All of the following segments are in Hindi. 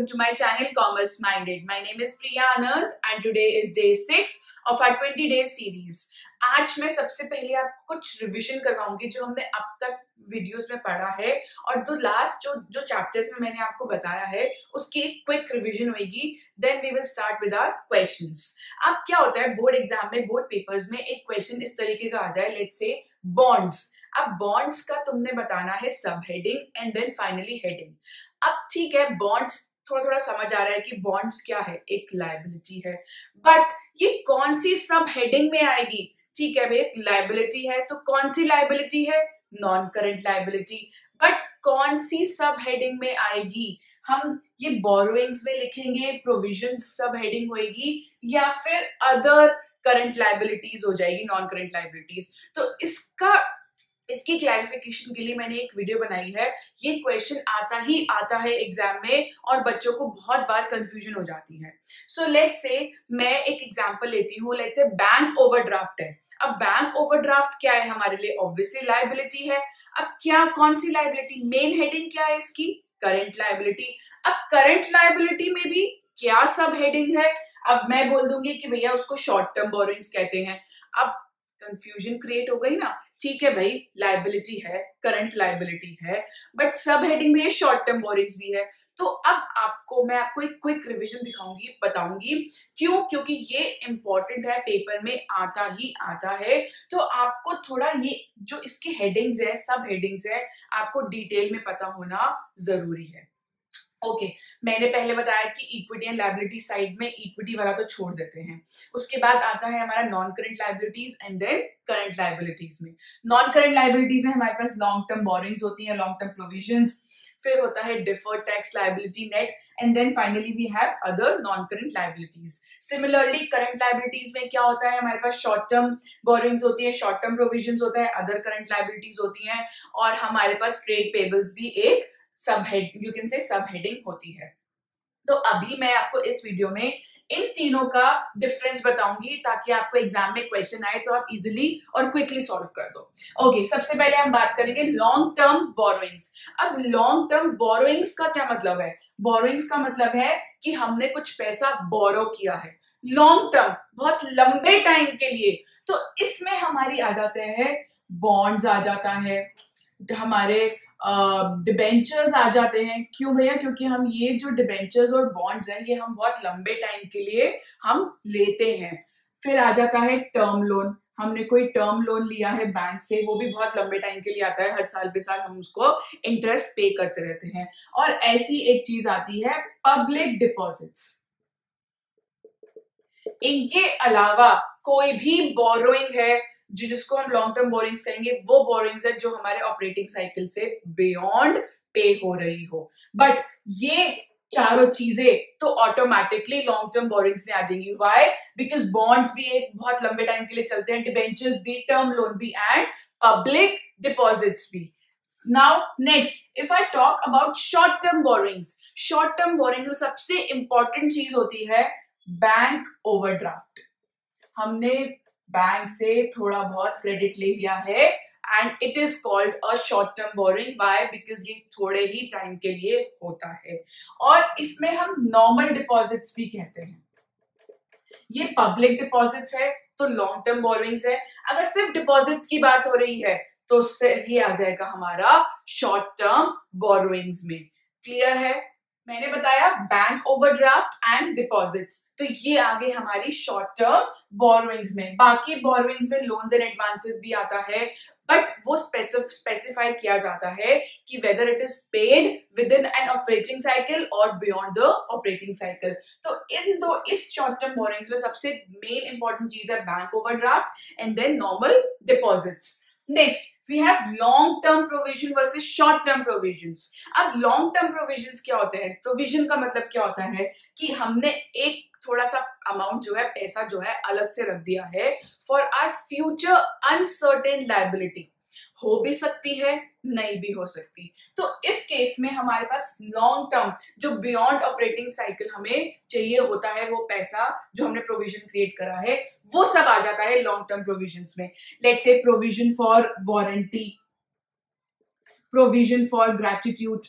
welcome to my channel Commerce Minded. My name is Priya Anand and today is day 6 of our 20 day series. आज मैं सबसे पहले आपको कुछ रिवीजन करवाऊंगी जो हमने अब तक वीडियोस में पढ़ा है और जो लास्ट जो चैप्टर्स में मैंने आपको बताया है उसकी एक क्विक रिवीजन होगी. Then we will start with our questions. अब क्या होता है बोर्ड एग्जाम में, बोर्ड पेपर्स में एक क्वेश्चन इस तरीके का आ जाए, लेट्स से बॉन्ड्स. अब बॉन्ड्स का तुमने बताना है सब heading and then finally heading. अब ठीक है, बॉन्ड्स थोड़ा थोड़ा समझ आ रहा है कि बॉन्ड्स क्या है, एक लायबिलिटी है, बट ये कौन सी सब हेडिंग में आएगी? ठीक है भाई, एक लायबिलिटी है तो कौन सी लायबिलिटी है? Non current liability. बट कौन सी सब हेडिंग में आएगी? हम ये बोरोइंग्स में लिखेंगे, प्रोविजंस सब हेडिंग होएगी, या फिर अदर करंट लायबिलिटीज हो जाएगी, नॉन करंट लायबिलिटीज. तो इसकी क्लैरिफिकेशन के लिए मैंने एक वीडियो बनाई है. ये क्वेश्चन आता है एग्जाम में और बच्चों को बहुत बार कंफ्यूजन हो जाती है. सो लेट्स से मैं एक एग्जांपल लेती हूँ. लेट्स से बैंक ओवरड्राफ्ट है. अब बैंक ओवरड्राफ्ट क्या है हमारे लिए? ऑब्वियसली लायबिलिटी है. अब क्या कौन सी लायबिलिटी? मेन हेडिंग क्या है इसकी? Current liability. अब करंट लायबिलिटी में भी क्या सब हेडिंग है? अब मैं बोल दूंगी कि भैया उसको शॉर्ट टर्म बोरोइंग्स कहते हैं. अब कंफ्यूजन क्रिएट हो गई ना. ठीक है भाई, लायबिलिटी है, करंट लायबिलिटी है, बट सब हेडिंग में ये शॉर्ट टर्म बोरोइंग्स भी है. तो अब मैं आपको एक क्विक रिवीजन बताऊंगी. क्यों? क्योंकि ये इंपॉर्टेंट है, पेपर में आता है. तो आपको थोड़ा ये जो इसके हेडिंग्स है, सब हेडिंग्स है, आपको डिटेल में पता होना जरूरी है. ओके, मैंने पहले बताया कि इक्विटी एंड लायबिलिटी साइड में इक्विटी वाला तो छोड़ देते हैं. उसके बाद आता है हमारा non current liabilities and then current liabilities में. नॉन करंट लायबिलिटीज में हमारे पास लॉन्ग टर्म बोरिंग्स होती हैं, लॉन्ग टर्म प्रोविजंस, फिर होता है deferred tax liability net, and then finally we have other non current liabilities. Similarly current liabilities में क्या होता है? हमारे पास शॉर्ट टर्म बोरिंग्स होती है, शॉर्ट टर्म प्रोविजंस होता है, अदर करंट लायबिलिटीज होती हैं, और हमारे पास ट्रेड पेबल्स भी एक सब हेडिंग होती है. तो अभी मैं आपको इस वीडियो में इन तीनों का डिफरेंस बताऊंगी ताकि आपको एग्जाम में क्वेश्चन आए तो आप इजीली और क्विकली सॉल्व कर दो. ओके, सबसे पहले हम बात करेंगे लॉन्ग टर्म बोरोइंग्स. अब लॉन्ग टर्म बोरोइंग्स का क्या मतलब है? बोरोइंग्स का मतलब है कि हमने कुछ पैसा बोरो किया है लॉन्ग टर्म, बहुत लंबे टाइम के लिए. तो इसमें हमारी आ जाते हैं बॉन्ड्स, आ जाता है हमारे डिबेंचर्स आ जाते हैं. क्यों भैया? क्योंकि हम ये जो डिबेंचर्स और बॉन्ड्स हैं ये हम बहुत लंबे टाइम के लिए हम लेते हैं. फिर आ जाता है टर्म लोन. हमने कोई टर्म लोन लिया है बैंक से, वो भी बहुत लंबे टाइम के लिए आता है, हर साल पे साल हम उसको इंटरेस्ट पे करते रहते हैं. और ऐसी एक चीज आती है पब्लिक डिपॉजिट्स. इनके अलावा कोई भी बोरोइंग है जिसको हम लॉन्ग टर्म बोरिंग्स कहेंगे, वो बोरिंग्स है जो हमारे ऑपरेटिंग साइकिल से बियॉन्ड पे हो रही हो. बट ये चारों चीजें तो ऑटोमेटिकली लॉन्ग टर्म बोरिंग्स में आ जाएंगी. व्हाई? बिकॉज बॉन्ड्स भी एक बहुत लंबे टाइम के लिए चलते हैं, डिबेंचर्स भी, टर्म लोन भी, एंड पब्लिक डिपॉजिट्स भी. Now next, if I talk about short term borrowings में सबसे इंपॉर्टेंट चीज होती है बैंक ओवरड्राफ्ट. हमने बैंक से थोड़ा बहुत क्रेडिट ले लिया है and it is called a short term borrowing. Why? Because ये थोड़े ही टाइम के लिए होता है. और इसमें हम नॉर्मल डिपॉजिट्स भी कहते हैं. ये पब्लिक डिपॉजिट्स है तो लॉन्ग टर्म बोरिंग्स है. अगर सिर्फ डिपॉजिट्स की बात हो रही है तो उससे ये आ जाएगा हमारा शॉर्ट टर्म बोरोइंग्स में. क्लियर है? मैंने बताया बैंक ओवरड्राफ्ट एंड डिपॉजिट्स, तो ये आगे हमारी शॉर्ट टर्म बोरोइंग्स में. बाकी बोरोइंग्स में लोन्स एंड एडवांसेस भी आता है, बट वो स्पेसिफाई किया जाता है कि whether it is paid with in an operating cycle और बियॉन्ड द ऑपरेटिंग साइकिल. तो इस शॉर्ट टर्म बोरोइंग्स में सबसे मेन इंपॉर्टेंट चीज है bank overdraft and then normal deposits. Next we have long term provision versus short term provisions. अब long term provisions क्या होते हैं? प्रोविजन का मतलब क्या होता है कि हमने एक थोड़ा सा अमाउंट जो है, पैसा जो है, अलग से रख दिया है for our future uncertain liability. हो भी सकती है, नहीं भी हो सकती. तो इस केस में हमारे पास लॉन्ग टर्म जो बियॉन्ड ऑपरेटिंग साइकिल हमें चाहिए होता है, वो पैसा जो हमने प्रोविजन क्रिएट करा है, वो सब आ जाता है लॉन्ग टर्म प्रोविजंस में. Let's say provision for warranty, provision for gratitude,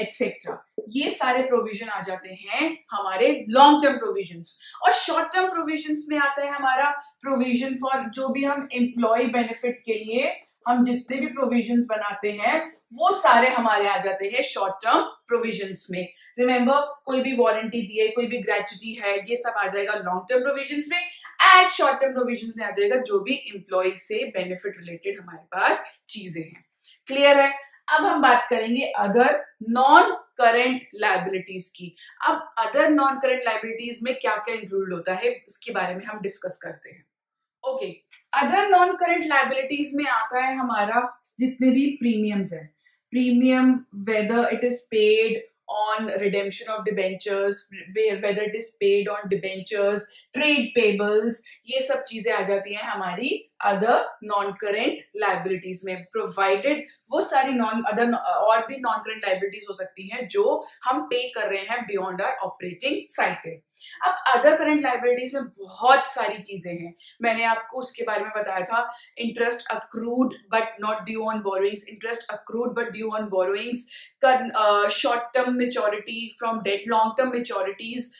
etcetera. ये सारे प्रोविजन आ जाते हैं हमारे लॉन्ग टर्म प्रोविजंस। और शॉर्ट टर्म प्रोविजंस में आता है हमारा प्रोविजन फॉर जो भी हम एम्प्लॉय बेनिफिट के लिए हम जितने भी प्रोविजंस बनाते हैं वो सारे हमारे आ जाते हैं शॉर्ट टर्म प्रोविजंस में। रिमेंबर, कोई भी वारंटी दी है, कोई भी ग्रेच्युटी है, ये सब आ जाएगा लॉन्ग टर्म प्रोविजंस में। एंड शॉर्ट टर्म प्रोविजंस में आ जाएगा जो भी एम्प्लॉय से बेनिफिट रिलेटेड हमारे पास चीजें हैं। क्लियर है? अब हम बात करेंगे अदर नॉन करंट लायबिलिटीज की। अब अदर नॉन करंट लायबिलिटीज में क्या क्या इंक्लूड होता है इसके बारे में हम डिस्कस करते हैं। Okay, other non current liabilities में आता है हमारा जितने भी प्रीमियम्स है, premium whether it is paid on redemption of debentures, whether it is paid on debentures, trade payables, ये सब चीजें आ जाती हैं हमारी अदर नॉन करेंट लायबिलिटीज में, प्रोवाइडेड वो सारी और भी नॉन करेंट लायबिलिटीज हो सकती हैं जो हम पे कर रहे हैं बियॉन्ड आवर ऑपरेटिंग साइकिल। अब अदर करेंट लायबिलिटीज में बहुत सारी चीजें हैं, मैंने आपको उसके बारे में बताया था। Interest accrued but not due on borrowings, interest accrued but due on borrowings, short term maturity from date, long term maturities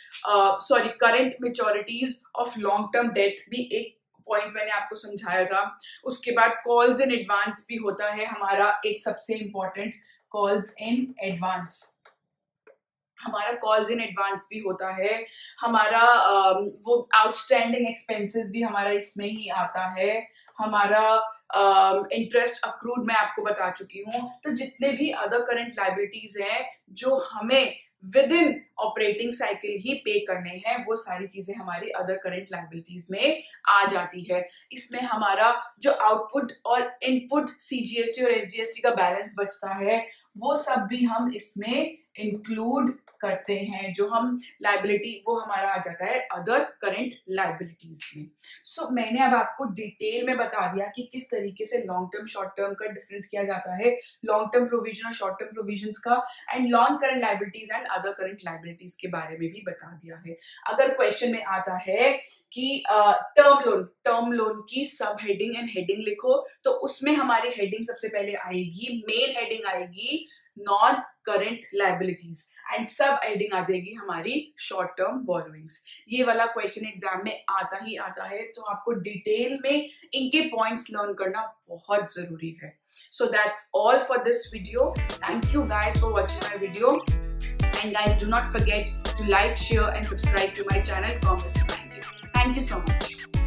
current maturities of long term debt भी एक पॉइंट मैंने आपको समझाया था। उसके बाद कॉल्स इन एडवांस भी होता है हमारा एक सबसे इंपॉर्टेंट, कॉल्स इन एडवांस। हमारा कॉल्स इन एडवांस भी होता है, हमारा वो आउटस्टैंडिंग एक्सपेंसेस भी हमारा इसमें ही आता है, हमारा इंटरेस्ट अक्रूड मैं आपको बता चुकी हूँ। तो जितने भी अदर करंट लायबिलिटीज हैं जो हमें विद इन ऑपरेटिंग साइकिल ही पे करने हैं, वो सारी चीजें हमारी अदर करंट लायबिलिटीज में आ जाती है। इसमें हमारा जो आउटपुट और इनपुट सीजीएसटी और एसजीएसटी का बैलेंस बचता है वो सब भी हम इसमें इंक्लूड करते हैं। जो हम लायबिलिटी वो हमारा आ जाता है अदर करंट लायबिलिटीज में। सो मैंने अब आपको डिटेल में बता दिया कि किस तरीके से लॉन्ग टर्म शॉर्ट टर्म का डिफरेंस किया जाता है, लॉन्ग टर्म प्रोविजन और शॉर्ट टर्म प्रोविजंस का, and long current liabilities and other current liabilities के बारे में भी बता दिया है। अगर क्वेश्चन में आता है कि टर्म लोन की सब हेडिंग एंड हेडिंग लिखो, तो उसमें हमारी हेडिंग सबसे पहले आएगी, मेन हेडिंग आएगी नॉन करंट लायबिलिटीज एंड सब हेडिंग आ जाएगी हमारी शॉर्ट टर्म बोरोइंग्स। ये वाला क्वेश्चन एग्जाम में आता ही आता है, तो आपको डिटेल में इनके पॉइंट्स लर्न करना बहुत जरूरी है। So that's all for this video. Thank you guys for watching my video, and guys do not forget to like, share and subscribe to my channel, Commerce Minded. Thank you so much.